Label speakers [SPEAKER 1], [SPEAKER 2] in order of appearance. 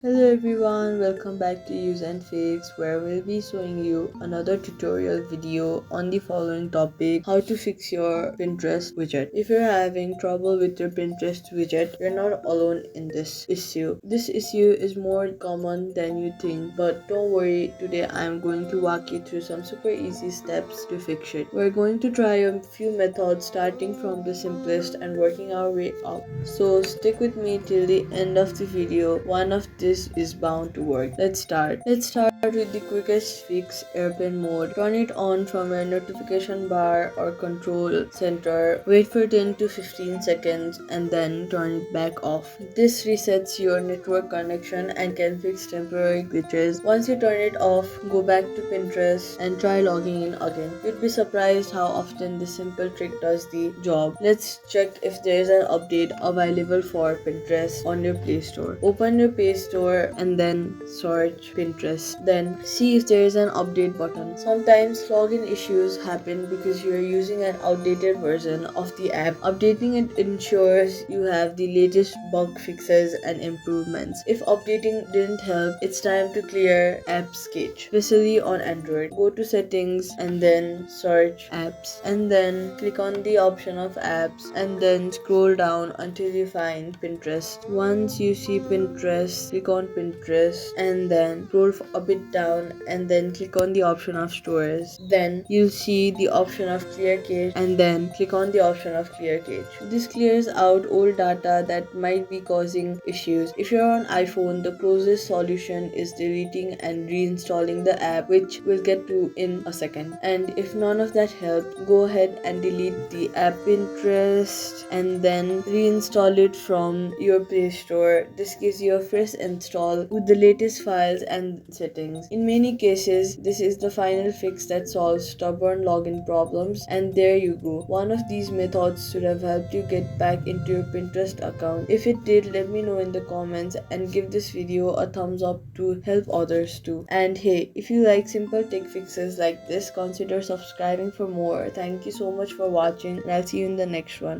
[SPEAKER 1] Hello everyone, welcome back to useNfix, where we'll be showing you another tutorial video on the following topic: how to fix your Pinterest widget. If you're having trouble with your Pinterest widget, you're not alone in this issue. This issue is more common than you think, but don't worry, today I'm going to walk you through some super easy steps to fix it. We're going to try a few methods starting from the simplest and working our way up. So stick with me till the end of the video. One of this is bound to work. Let's start with the quickest fix: airplane mode. Turn it on from your notification bar or control center. Wait for 10 to 15 seconds and then turn it back off. This resets your network connection and can fix temporary glitches. Once you turn it off, go back to Pinterest and try logging in again. You'd be surprised how often this simple trick does the job. Let's check if there is an update available for Pinterest on your Play Store. Open your Play Store and then search Pinterest. Then see if there is an update button. Sometimes login issues happen because you are using an outdated version of the app. Updating it ensures you have the latest bug fixes and improvements. If updating didn't help, it's time to clear apps cache, especially on Android. Go to settings and then search apps and then click on the option of apps and then scroll down until you find Pinterest. Once you see Pinterest, click on Pinterest and then scroll a bit down and then click on the option of stores. Then you'll see the option of clear cache and then click on the option of clear cache. This clears out old data that might be causing issues. If you're on iPhone, the closest solution is deleting and reinstalling the app, which we'll get to in a second. And if none of that helped, go ahead and delete the app Pinterest and then reinstall it from your Play Store. This gives you a fresh install with the latest files and settings. In many cases, this is the final fix that solves stubborn login problems, and there you go. One of these methods should have helped you get back into your Pinterest account. If it did, let me know in the comments and give this video a thumbs up to help others too. And hey, if you like simple tech fixes like this, consider subscribing for more. Thank you so much for watching, and I'll see you in the next one.